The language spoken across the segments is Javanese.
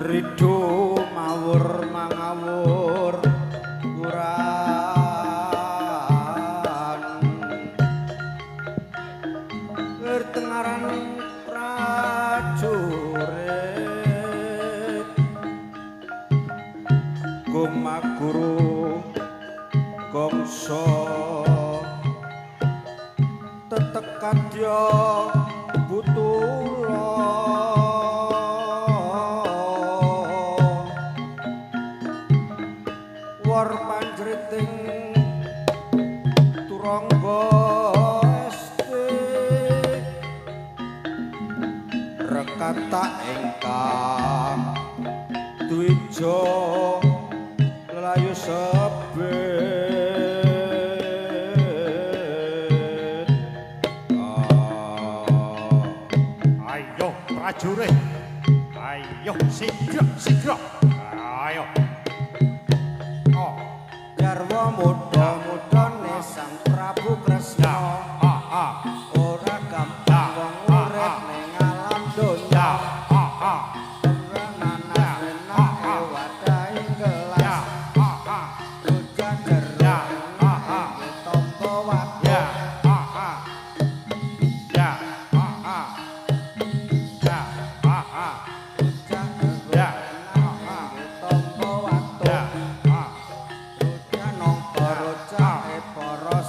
ridu mawur mangawur kurang bertengaran prajurit gumaguru gongso tetekadya butula war panjriting turangga esti rekata ingkang dwija lelayu sebet ayo prajurit ayo sigra ayo garwa muda-mudane Sang Prabu Kresna ora gampang wong urip ning alam donya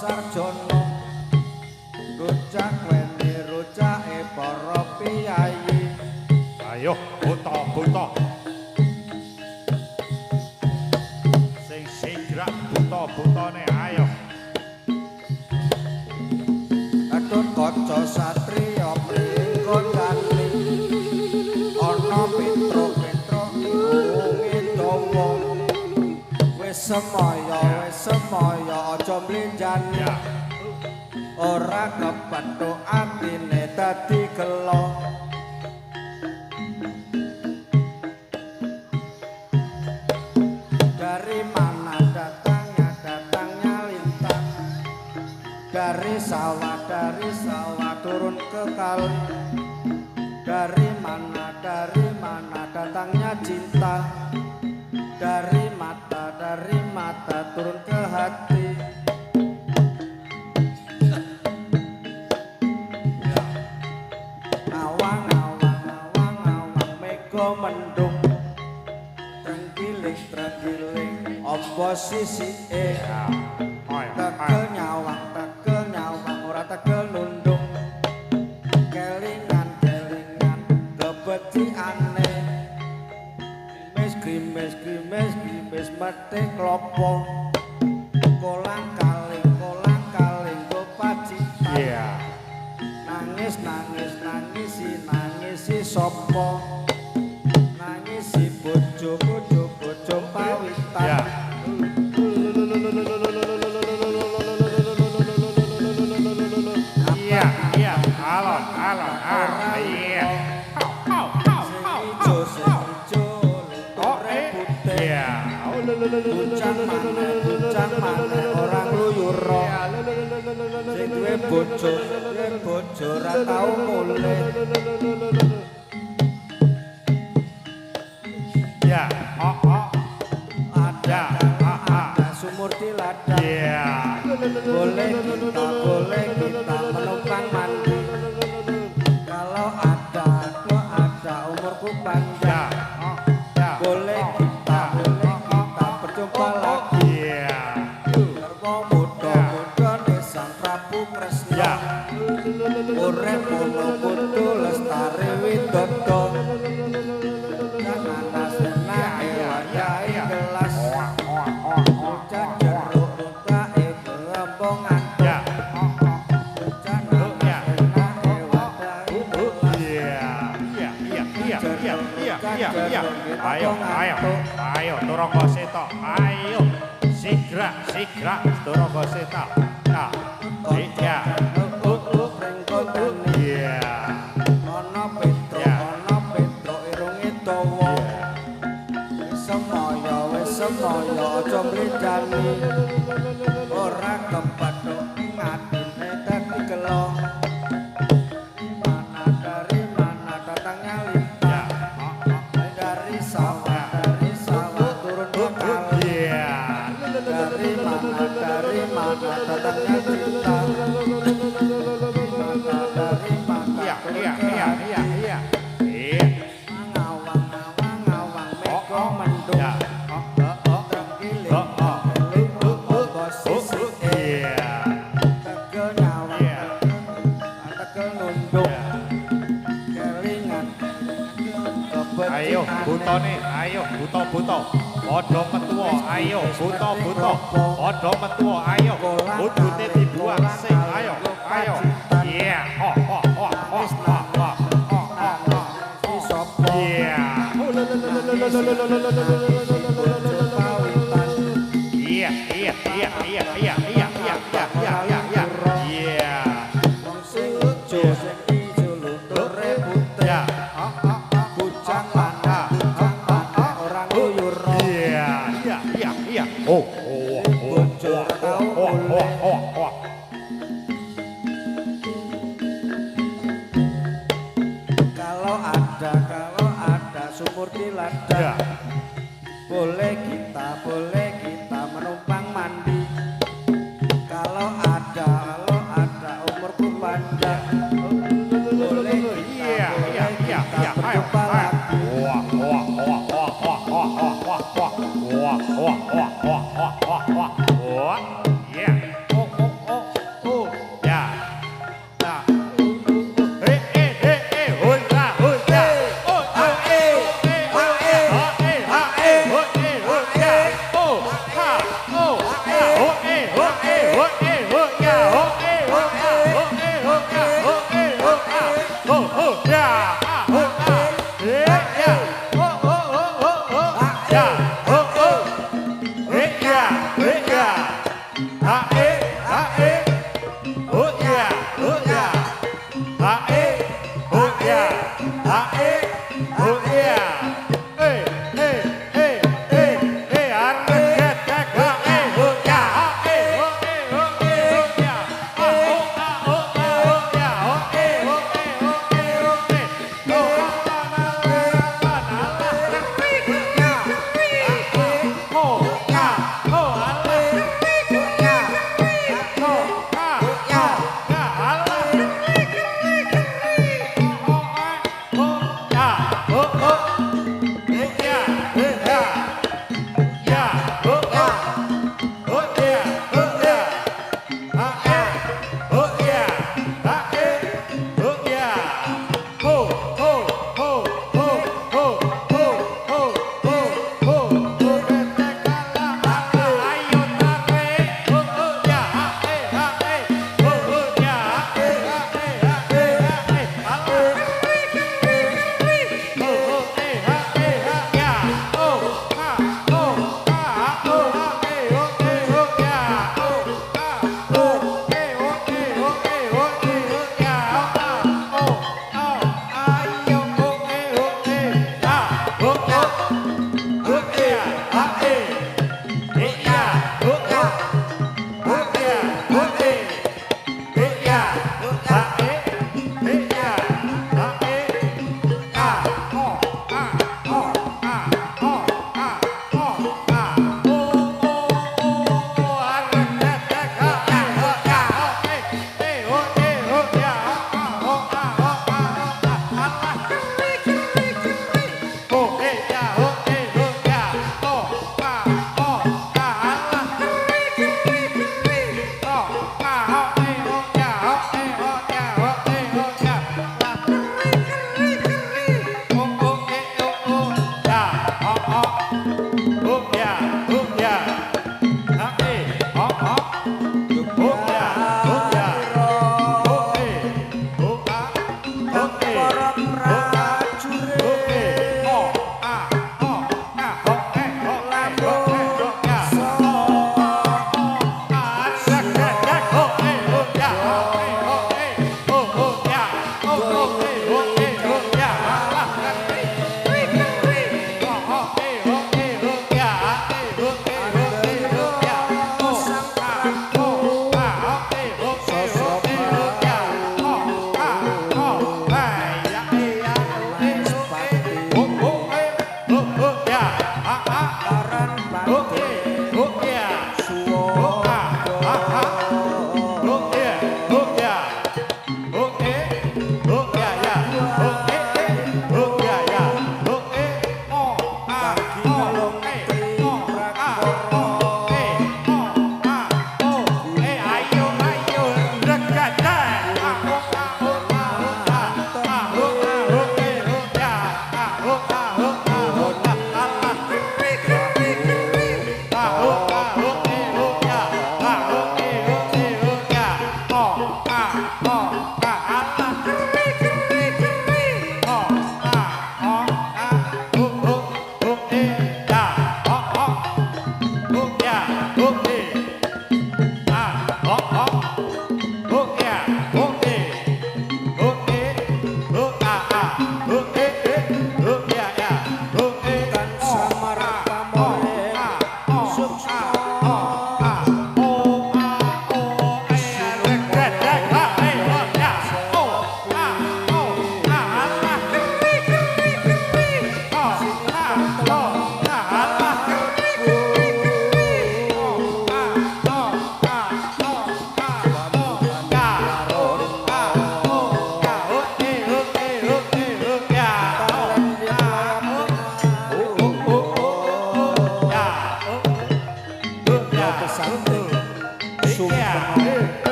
sarjana rujak weni rujake para piyayi ayo buta sing sigra buta-butane ayo Gatut kaca satriya pringkondani ana petro-petro ikunge dawa wis semaya aja mlenjani ora kepethuk atine dadi gelo dari mana datangnya lintang dari sawah turun ke kali dari mana datangnya cinta dari mata turun ke hati awang mega mendung trenggiling apa sisike tegel nyawang ora tegel nundung kelingan kebeciane grimes mati klopo kolang kaling go pacitan nangisi sapa nangisi bojo pawitan iya alon iya Bucang mana orang luyuro sing duwe bojo ora tau mulih ya ada sumur di ladang boleh kita menumpang mandi kalau ada umurku panjang boleh kita berjumpa lagi garwa muda-mudane Sang Prabu Kresna urip ana kudu lestari widodo nanas enake wayahe gelas bocah jeruk bukae gelembongan ayo Turangga Seta ayo sigra Turangga Seta iya ana petro irunge dawa semaya aja mlenjani ora kepethuk ngatine dadi gelo mana datangnya lintang dari ayo butone, ayo buto-buto. Padha metuwa, ayo buto-buto. Padha metuwa, ayo. Budute dibuang sing, ayo, ayo. Iya, ho ho ho ho ho ho. Si sapa Iya. Iya, iya, iya, iya, iya, iya, iya, iya, iya, iya, iya. wong sujo sing dijuluture putih. Ya. Bujang lanang, bujang lanang ora nguyur. Iya, iya, iya, iya. Oh, oh, oh, oh, oh, oh, oh, oh. Kalau ada sumur di ladang. Ya. Boleh kita menumpang mandi. Kalau ada umurku panjang. Boleh Iya, iya, iya, iya. Ayo, berjumpa ayo. lagi. Wah, wah, wah, wah, wah, wah, wah, wah, wah. Wah, wah, wah, wah, wah, wah, wah. Wah. Iya. Oh, oh, oh, oh. Ya. Ya. Hurra, hurra. Oh, ha,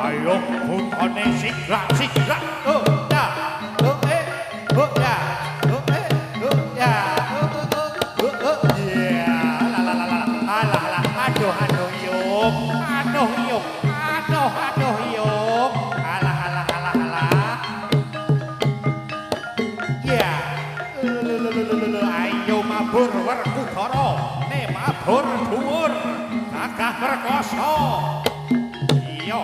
ayo putone sigrak sigrak ya ya ya ya la la la la aduh aduh yuk aduh yuk aduh yuk alah ya ayo mabur werkudara ne mabur dhuwur gagah perkasa iya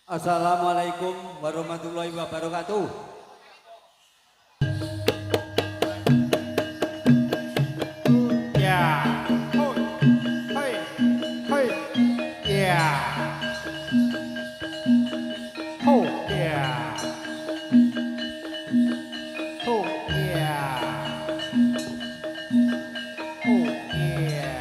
Assalamualaikum warahmatullahi wabarakatuh. Ya, hoi, hoi, ya, oh ya, oh ya, oh ya.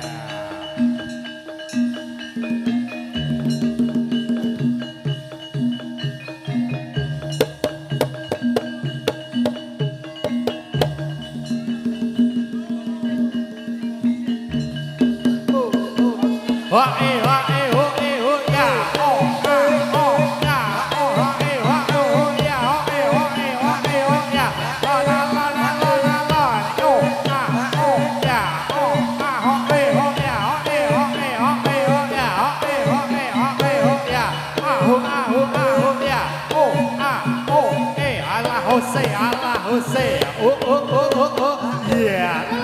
Say Allah, say, yeah.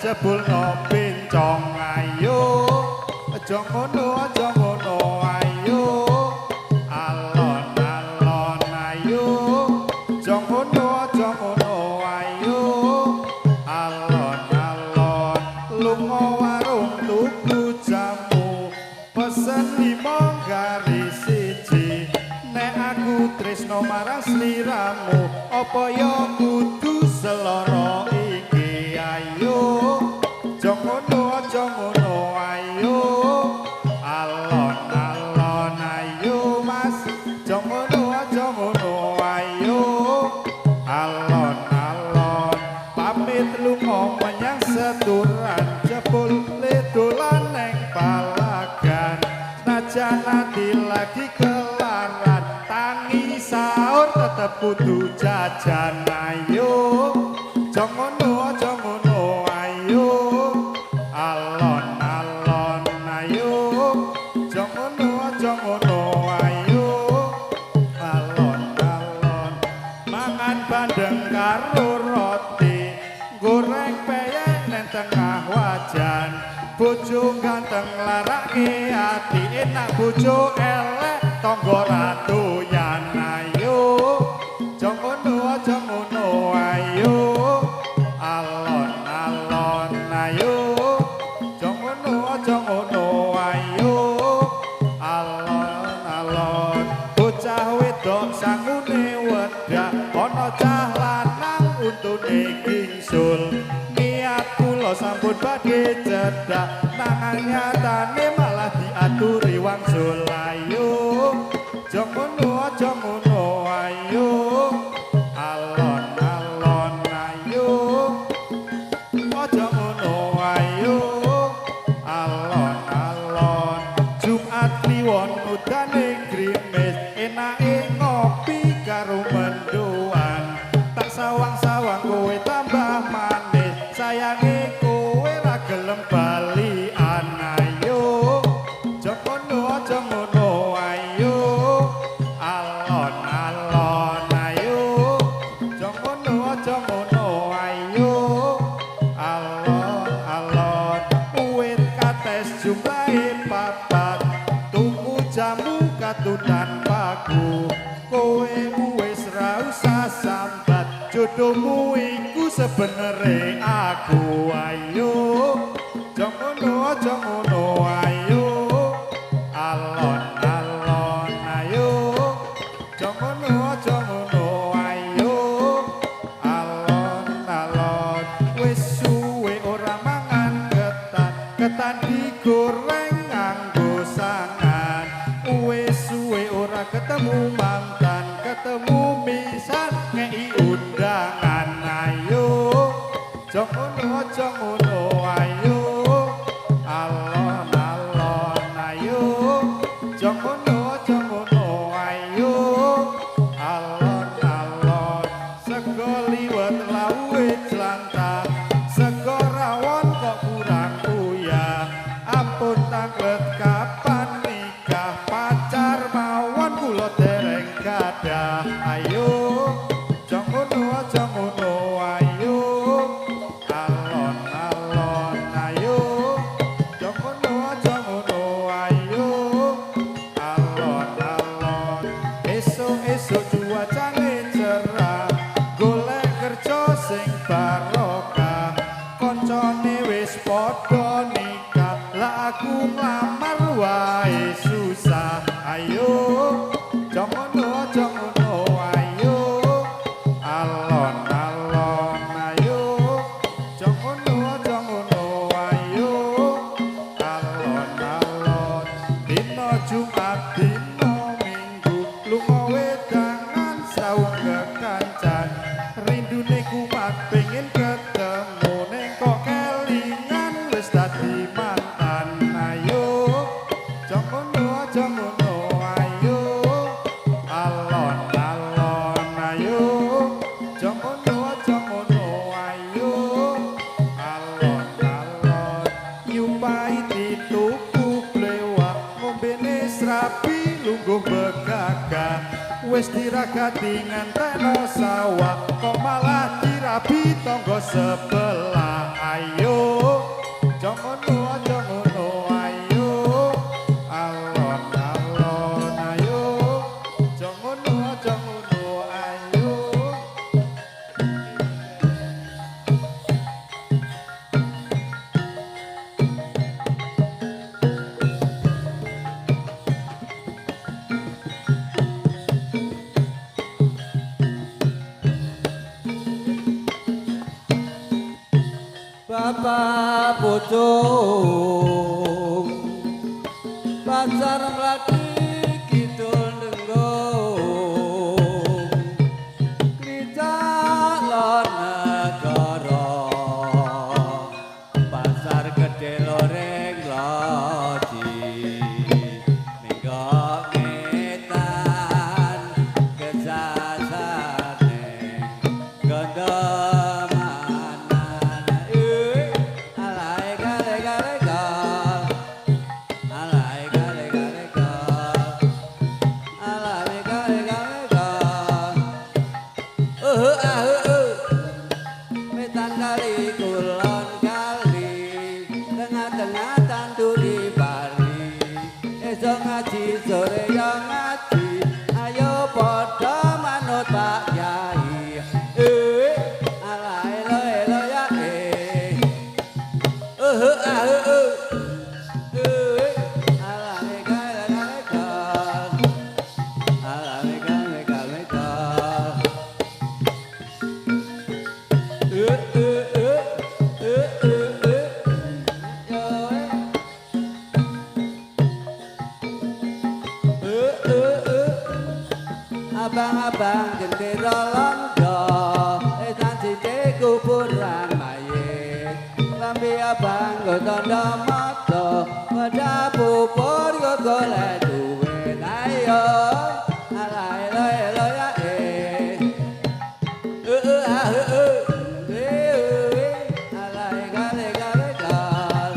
Jebul no pincong ayo aja ngono ayo alon ayo aja ngono ayo alon lunga warung tuku jamu pesen 5 garis siji nek aku tresno marang sliramu apa ya kudu seloro iki ayo Jongono ayo Jajan nanti lagi kelaran tangi sahur tetep kudu jajan ayo jangono ayo alon-alon ayo jangono ayo alon-alon mangan bandeng karo roti goreng peyek neng tengah wajan bojo ganteng larake ati enak bojo elek tangga radoyan ayo jangono ayo alon-alon ayo jangono ayo alon-alon bocah wedok sangune wedak ana cah lanang untune gingsul niat kula sampun badhe cedak nanging nyatane malah diaturi wangsul ayo jangono ayo alon-alon ayo jangono ayo alon-alon Jumat kliwon udane grimis enake ngopi karo mendoan tak sawang-sawang kowe tambah manis sayange kowe ra gelem balian ayo jangono ayo alon-alon ayo jangono ayo alon-alon uwit kates jumlahe papat tuku jamu katutan paku kowe wis ra usah sambat jodohmu iku sebenere aku ayo jangono ayo alon-alon ayo jangono ayo alon-alon wis suwe ora mangan ketan digoreng nganggo sangan wis suwe ora ketemu mantan ketemu misan ngei undangan ayo jangono ayo alon-alon ayo jangono ayo alon-alon sego liwet lawe jlantah sego rawon kok kurang uyah ampun tanglet kapan nikah pacar mawon kula dereng gadah ayo jangono ayo alon-alon ayo jangono ayo alon-alon esuk-esuk cuacane cerah golek kerja sing barokah koncone wis padha nikah lah aku nglamar wae susah ayo jangono ayo alon-alon ayo jangono ayo alon-alon dina Jumat dina Minggu lunga wedangan saung kekancan rindune kumat pengen ketemu ning kok kelingan wis dadi mantan ayo jangono ayo alon-alon ayo jangono ayo alon-alon nyupai dituku blewak ngombene srapi lungguh begagah wis diragati ngantekno sawah kok malah dirabi tangga sebelah ayo jangono ayo alon-alon ayo jangono ayo Bapak pucung pacar mlati kidul nenggung licalon negara pasar gedhe loreng loji londo etan sithik kuburan mayit lambe abang tondo mata padha bubur yo golek duwe ayo alai loe loe alai gale gale gal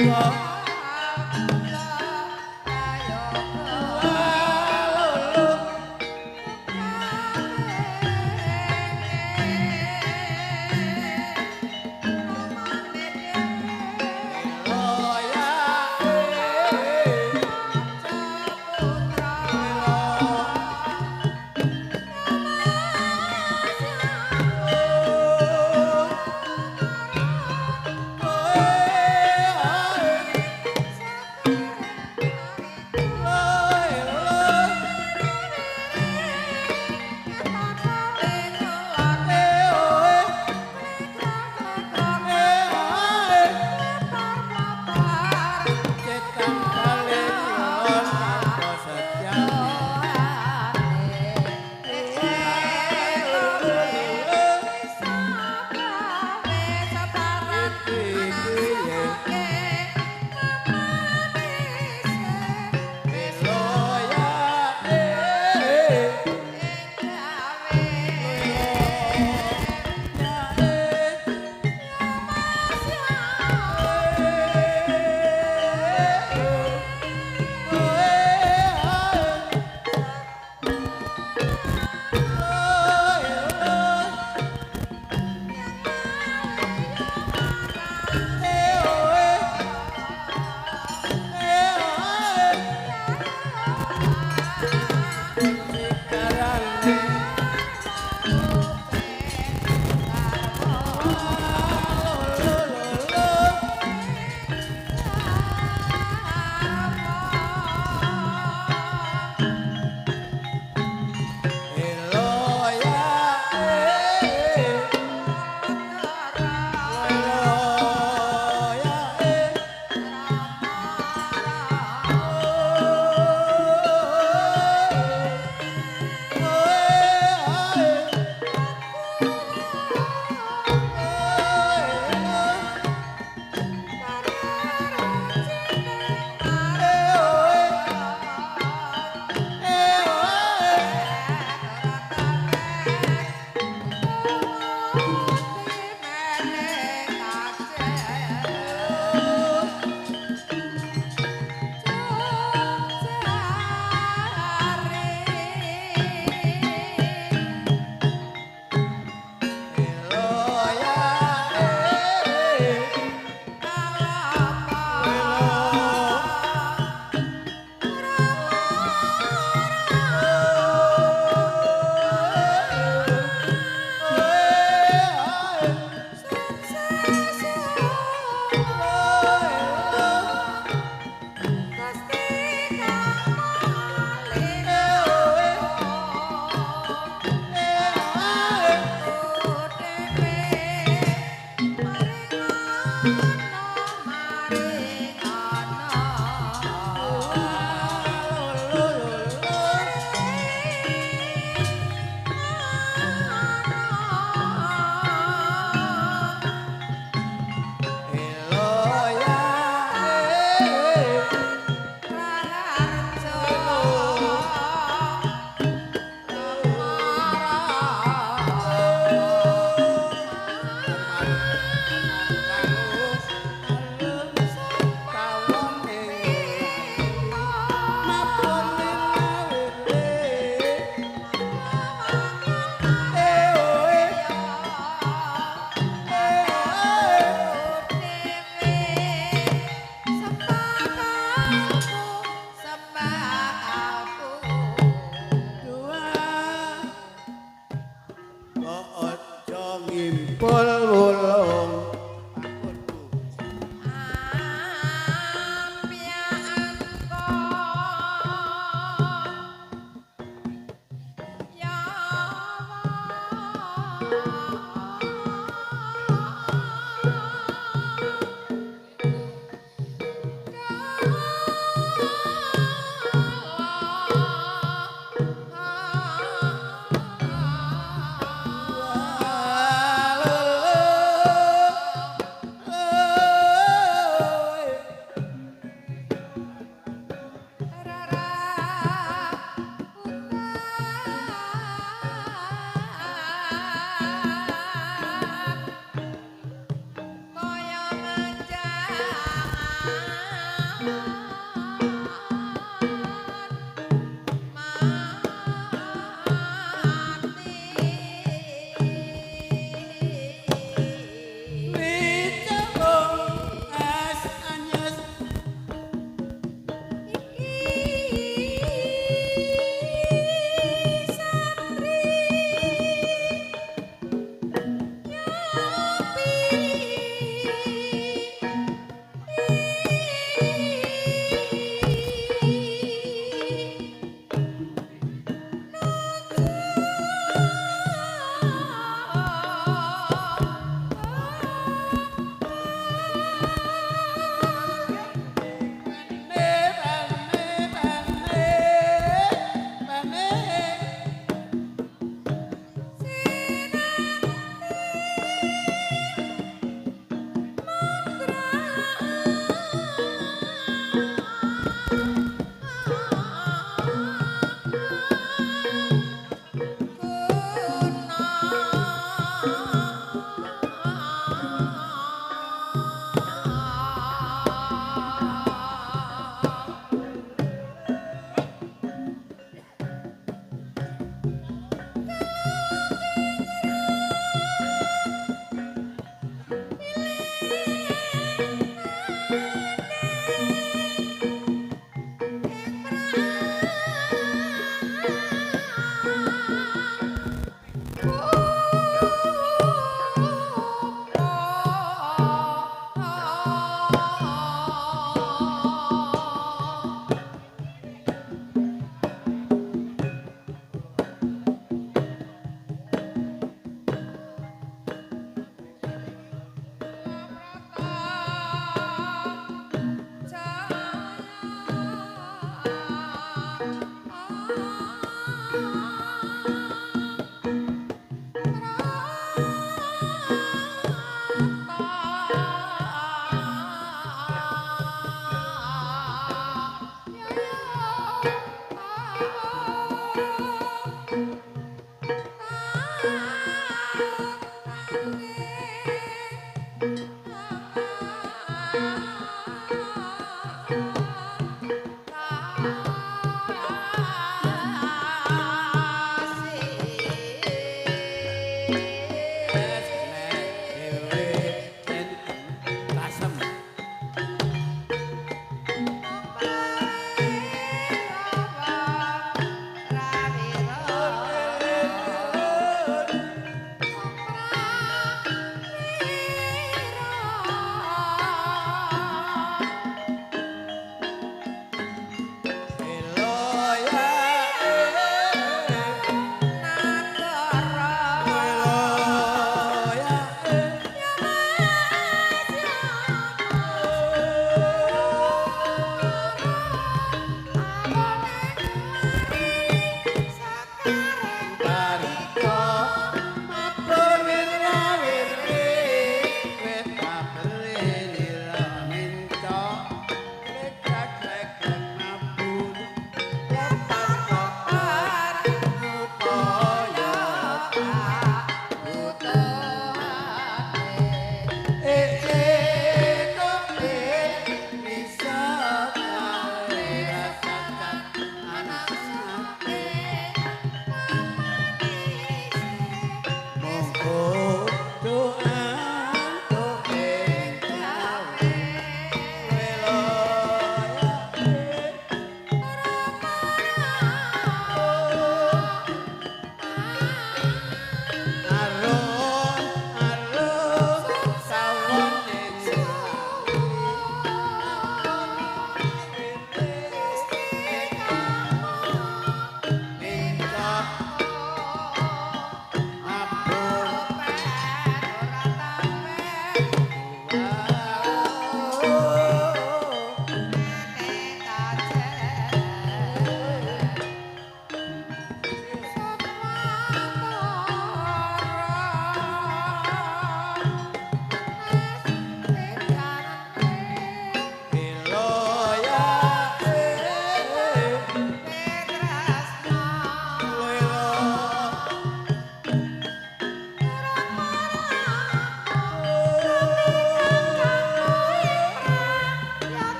Hãy subscribe cho kênh Ghiền Mì Gõ để không bỏ lỡ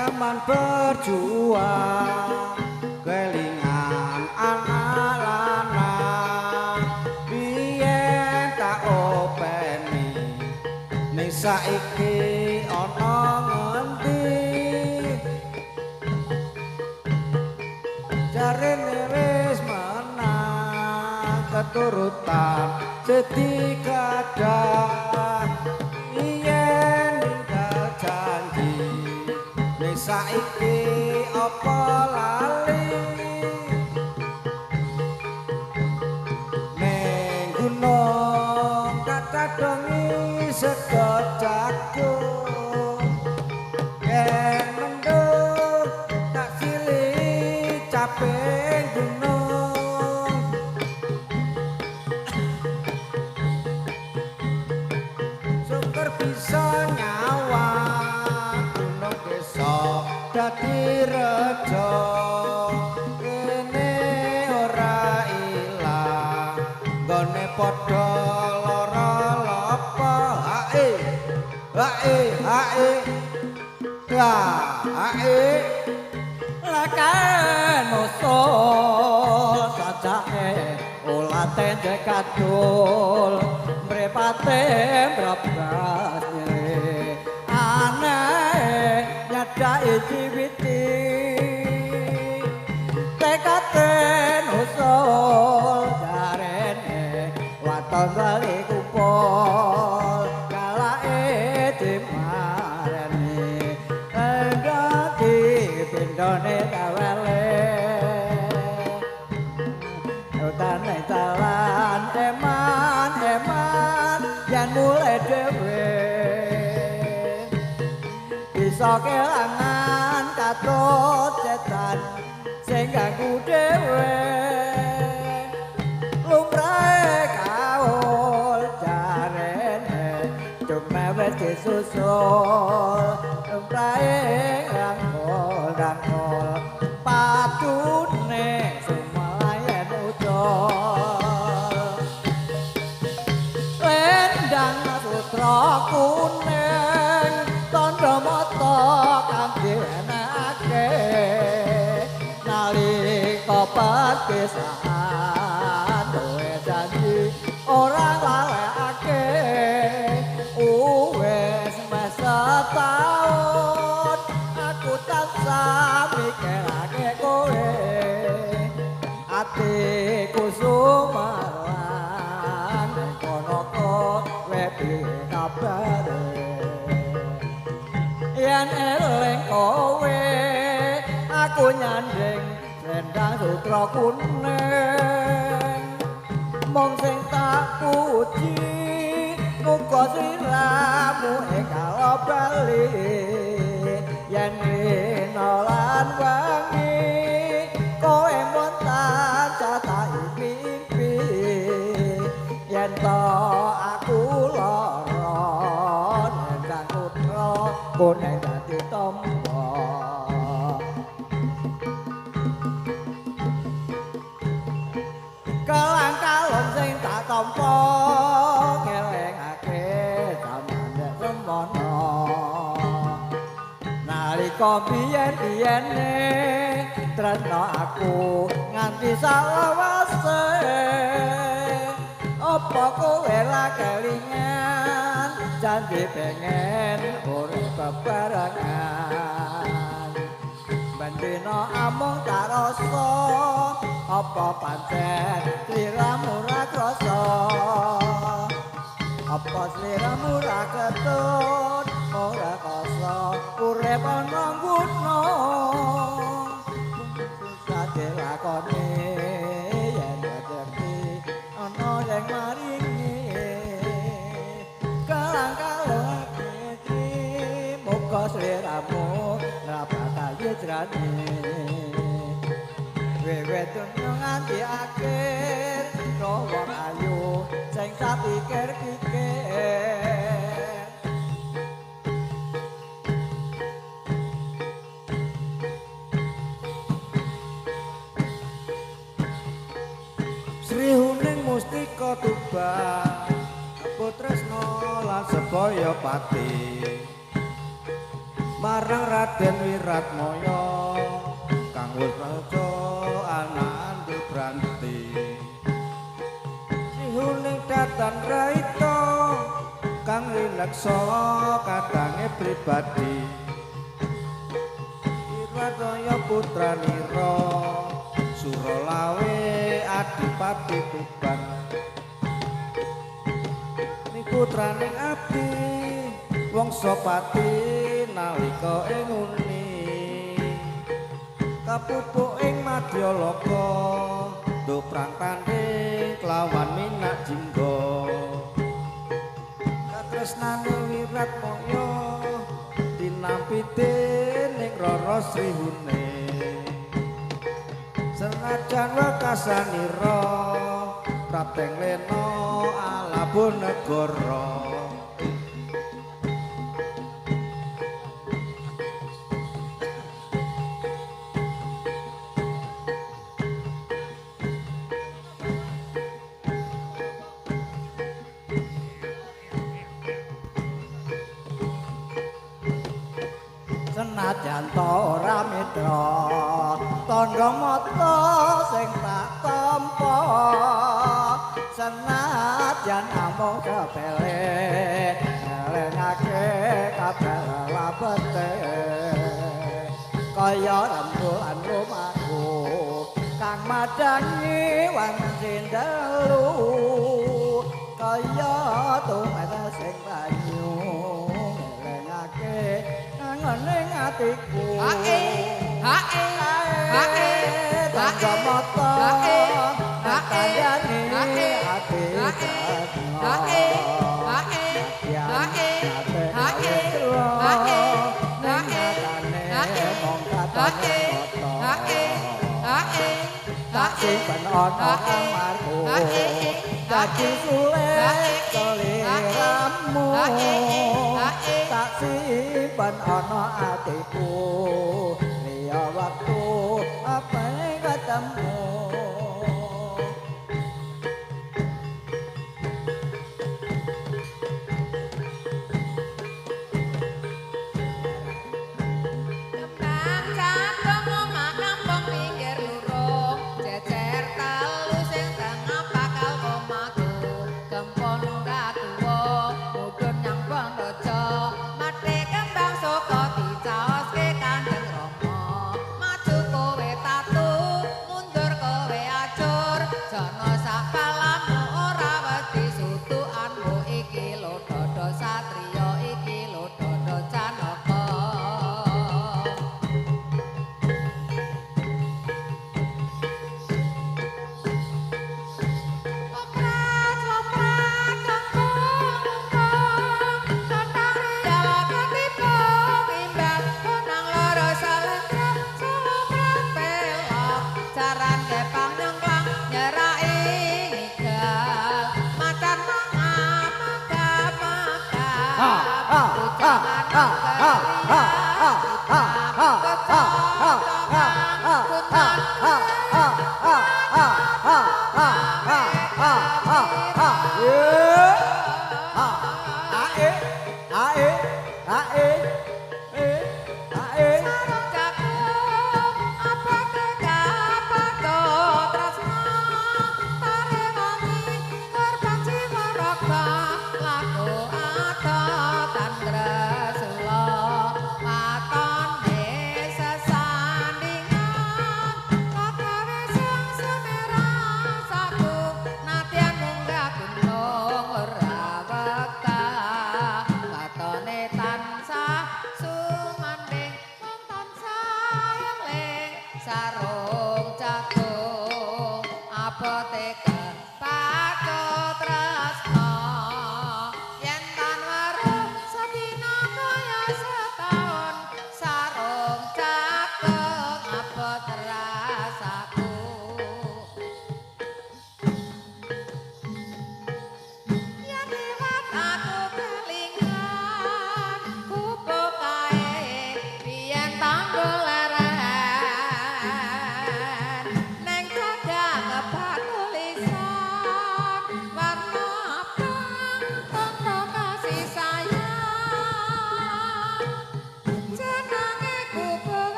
zaman berjuang kelingan anak lanang biyen tak openi ning saiki ana ngendi jarene wis menang keturutan setikadah yen ninggal janji ning saiki apa lali ning gunung kadongi sedot jagung yen mendung tak silih capek gunung syukur bisa nyawa gunung besok dadi rejo kene ora ilang gone padha lara lapa hae ya hae lakaen usul sajake olah tende kadul mrepate mrabasne aneh nyadai jiwiti tekaten usul jarene waton bali kupol kalake dimarani endati pindone kawale utane talan eman yen mulai dhewe bisa kelangan katut setan sing ganggu dhewe lumrahe kaul jarene cuma wis disusul lumrahe rangkul patune sumalayan ucul lendang sutra kuning tandha mata kang diwenehake nalika perpisahan duwe janji ora lalekake wis mes setahun aku tansah mikirake kowe atiku sumaran kono kowe piye kabare yen eling kowe aku nyanding rendang sutra kuning mong sing tak puji muga sliramu ing kala bali yen dina lan wengi kowe montan catai mimpi yen to aku lara rendang sutra kuning dadi tombo kelang kalon sing tak tampa ngelingake samane semono nalika biyen-biyene tresno aku nganti salawase apa kowe ra kelingan janji pengen urip bebarengan bendina amung tak rasa apa pancen sliramu ra krasa apa sliramu ra ketut ora krasa urip ana gunung sate lakone yen ngerti ana sing maringi kalang-kalang iki muga sliramu ra bakal hijrani wewe dunya nganti akhir wong ayu sing sapikir-pikir Sri Huning Mustika Tuban Putresno lan Sebaya Pati marang Raden Wiratmaya kang wis raja anak Andubranti sihuning datan raita kang rileksa kadange pribadi Wiratmaya putranira Suralawe Adipati Tuban niku putraning abdi Wongsopati nalika ing uni kapupuk ing Madyalaka nduprang tanding kelawan Minak Jingga katresnane Wiratmaya dinampi dening Rara Srihune senajan wekasanira prapteng lena Alabunegara senajan ta ora mitra tandha mata sing tak tampa senajan amung sepele elengake kabeh labete kaya rembulan rumahku kang madangi wanci dalu kaya tumet sing banyu elengake ning atiku hae tangga mata kandhane ati tak simpen ana kamarku dadi sulit seliramu tak simpen ana atiku liya waktu apa ketemu Tandra Sula matone sesandingan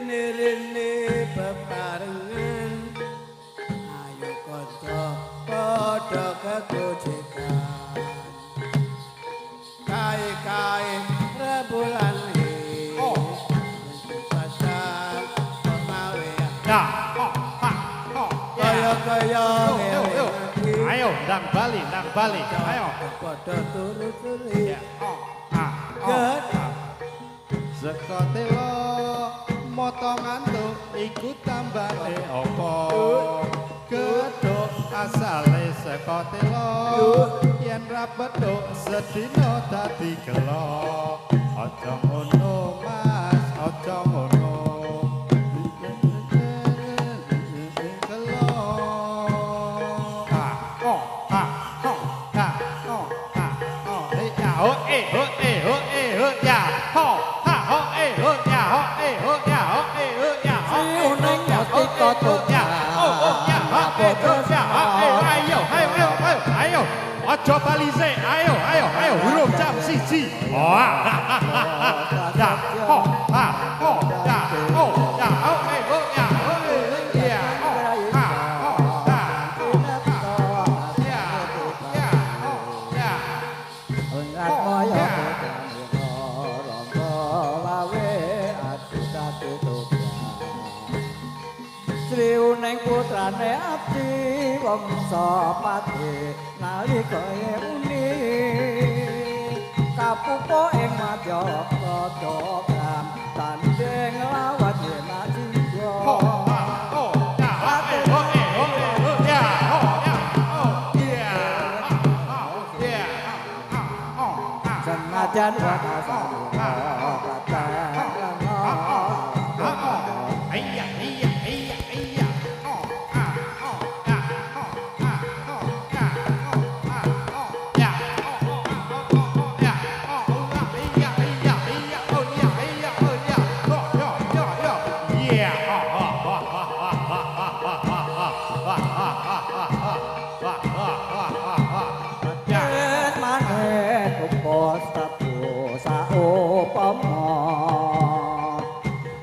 Rene bebarengan ayo kanca padha kegojekan kae-kae rebulan pasar pemawe Ya. kaya-kaya Ayo, ndang bali. Ayo. padha turu-turu Sekotelo moto ngantuk iku tambane apa gedhok asale sekotelo yen ra bedhok sedina dadi gelo aja ngono Mas aja ngono Ayo balize, ayo, huruf jam siji. Ya, ho, ha, ho, ya, ho, ya, ho, ya, ya, ho, ha, ho, ya, ya, ho, ya. Ngat moyo ronggo lawe adu-adu Sri Uning putrane abdi wangsa pati nalika uni kapupuk ing madya kodhokam tanding lawan yen jiwa senajan wakasan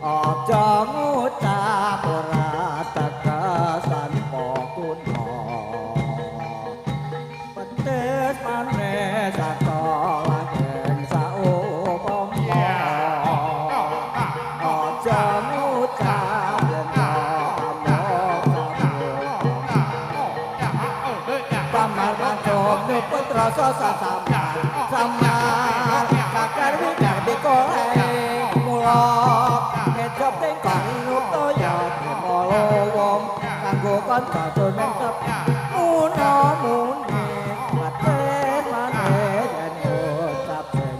aja ngucap ora tegasan pokuna pedes maneh saka langgeng saupama aja ngucap yen pamar mantuk putra sasamar samar kakar wikar dikolae mula ngejop ning kanggo toya molo wong kanggo kanca donen sep muni paten maneh yen ucap ing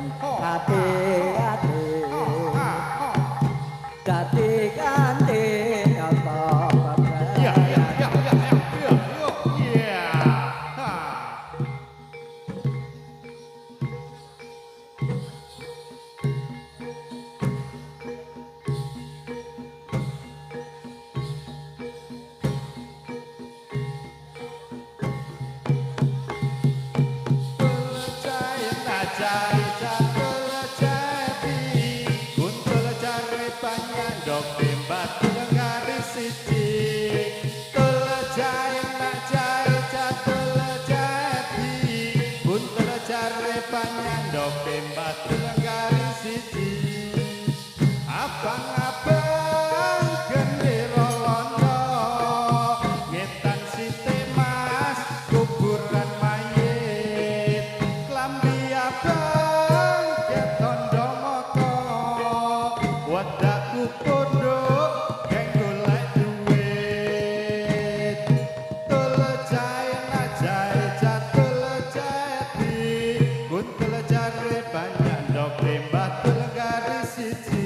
ati-ati dadi kanthi nyata Abang-abang gendera londo ngetan site mas kuburan mayit klambi abang ketondo moto wedakku pondok geng golek duit tul jae najae jatul jati kuntul jare banyak ndok tembak tul garis siji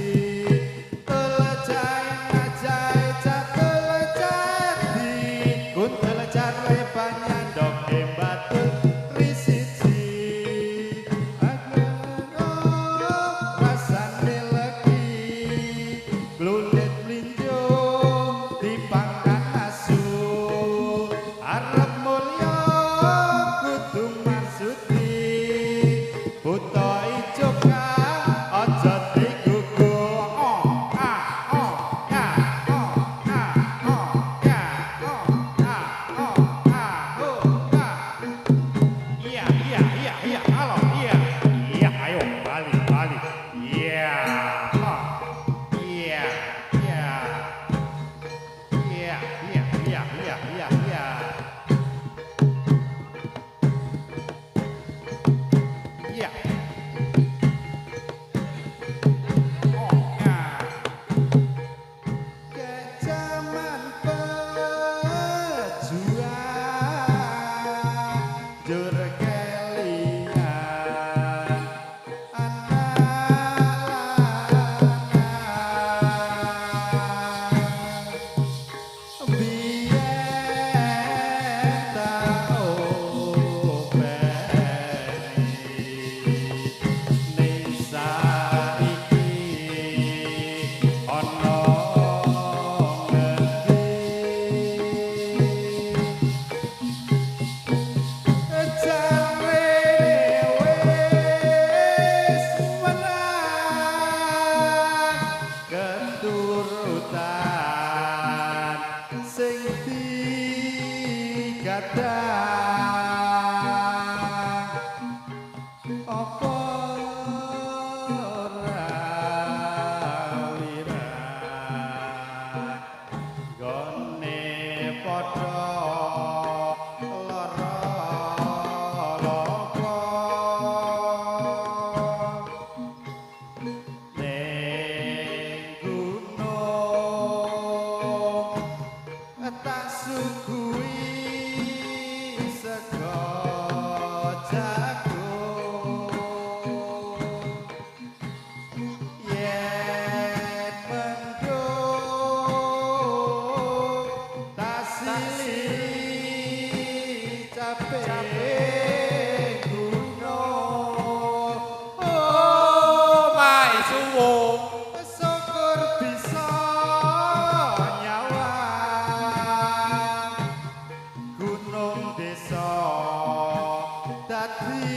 apa ora wirat gone padha lara loka ning gunung tak suguhi sego jagung yen mendung tak silih capek gunung oh mai suwung syukur bisa nyawang gunung desa dadi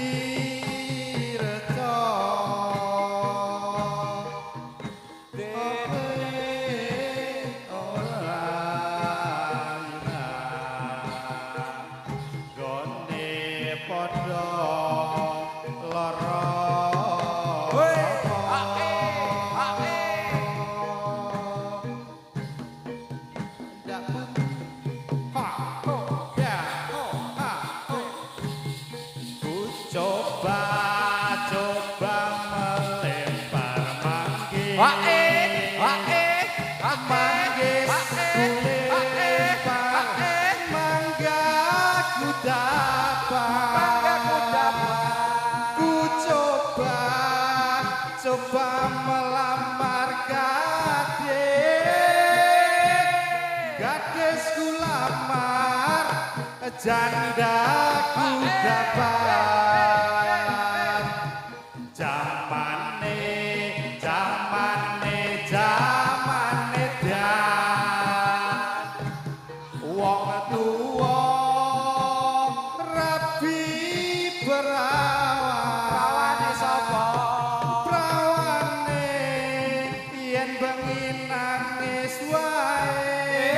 reca ope ora gone padha lara coba melempar manggis manggis kulempar mangga ku dapat ku coba melamar gadis ku lamar janda ku dapat jamane dan wong tuwa rabi perawane sapa prawane yen bengi nangis wae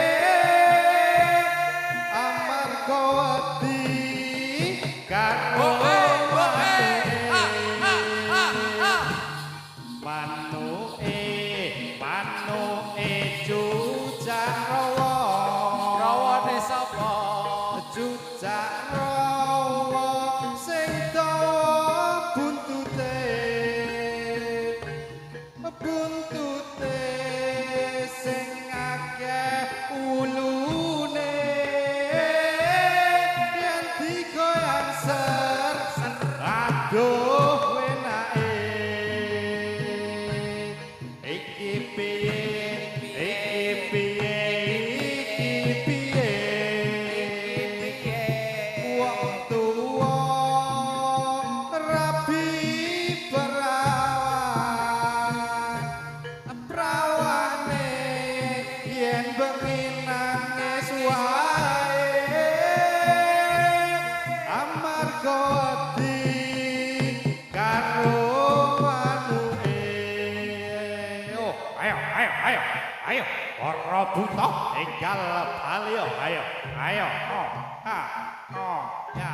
amarga wedi karo manuke cucak rawane sapa cucak rawa sing dawa buntute sing akeh ulune yen digoyang ser aduh enake iki piye wong tuwa rabi prawane yen bengi nangis wae amarga wedi karo manuke ayo para buta enggal bali ayo ya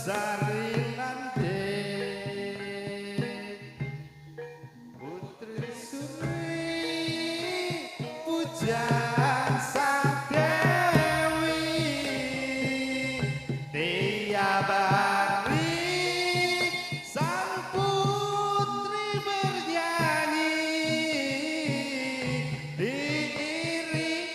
sari nante putri suri pujan sang dewi tiap hari sang putri bernyanyi diiringi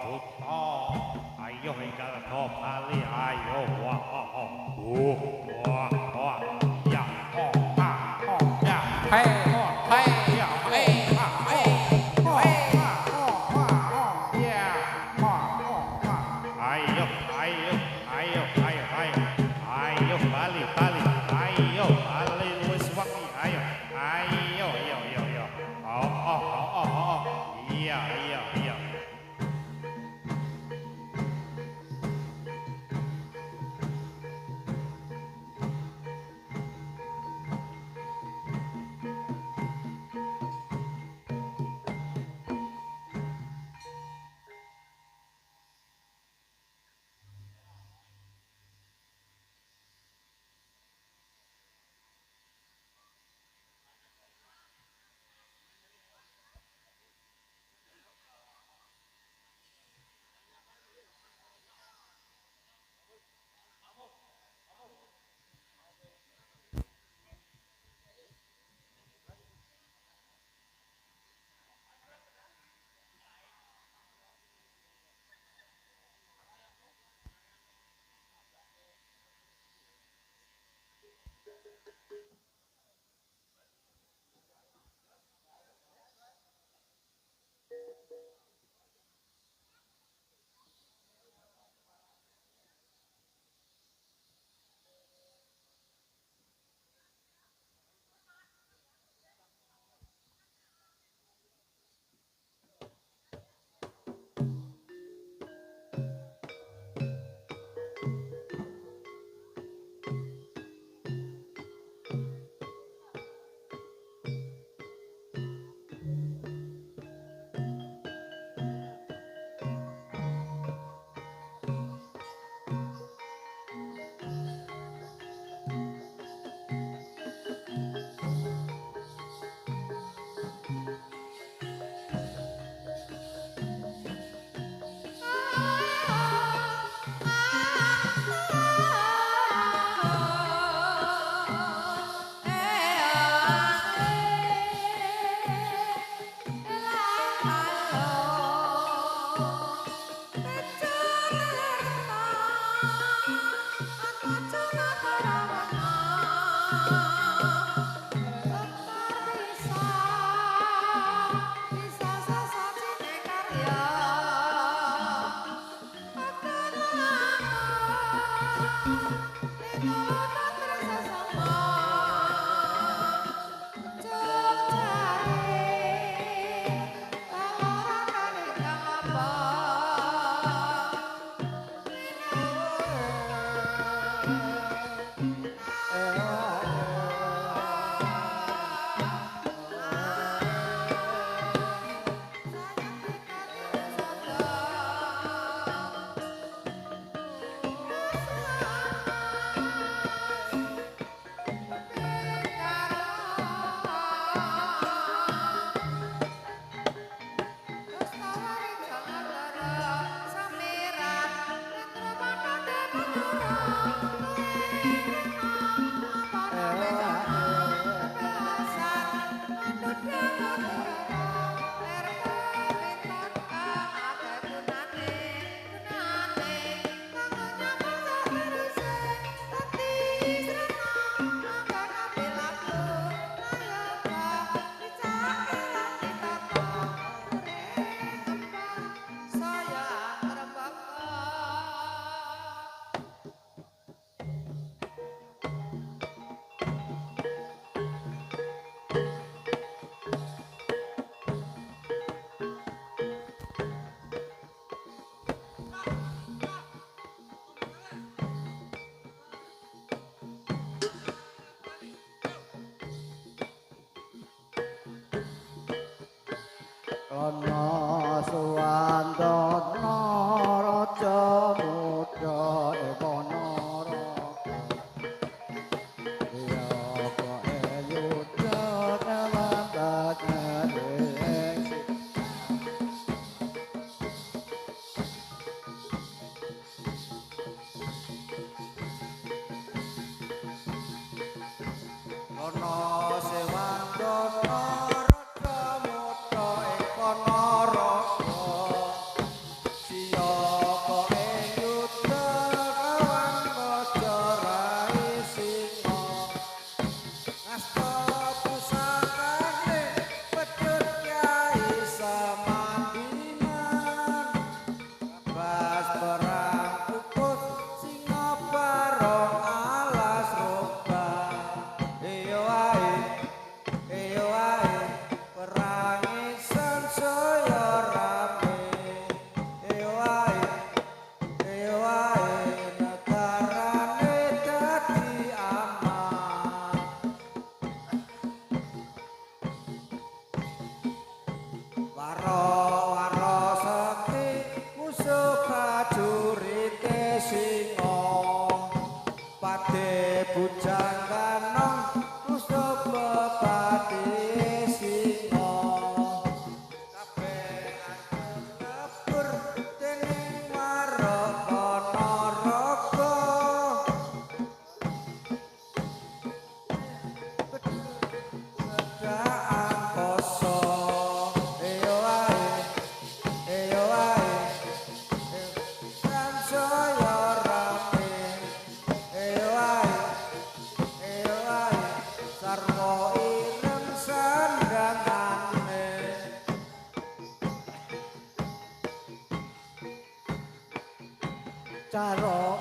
buta. Ayo enggal to kali ayo wah wah wah ya ya Hey, hey, ya hey, hey, hey. ya ayo ayo ayo ayo ayo ayo balik balik ayo balik wis wengi ayo ayo yo yo yo oh iya iya iya. Ana suwandana raja muda ewanara ya kok ayuda kawantan ing ana suwandana raja muda ewanara Jarum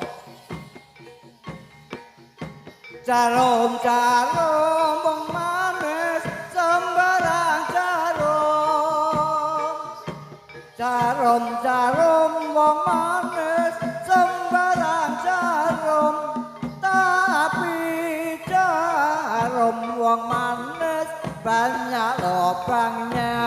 Jarum jarum wong manis sembarang jarum Jarum jarum wong manis sembarang jarum tapi jarum wong manis banyak lubangnya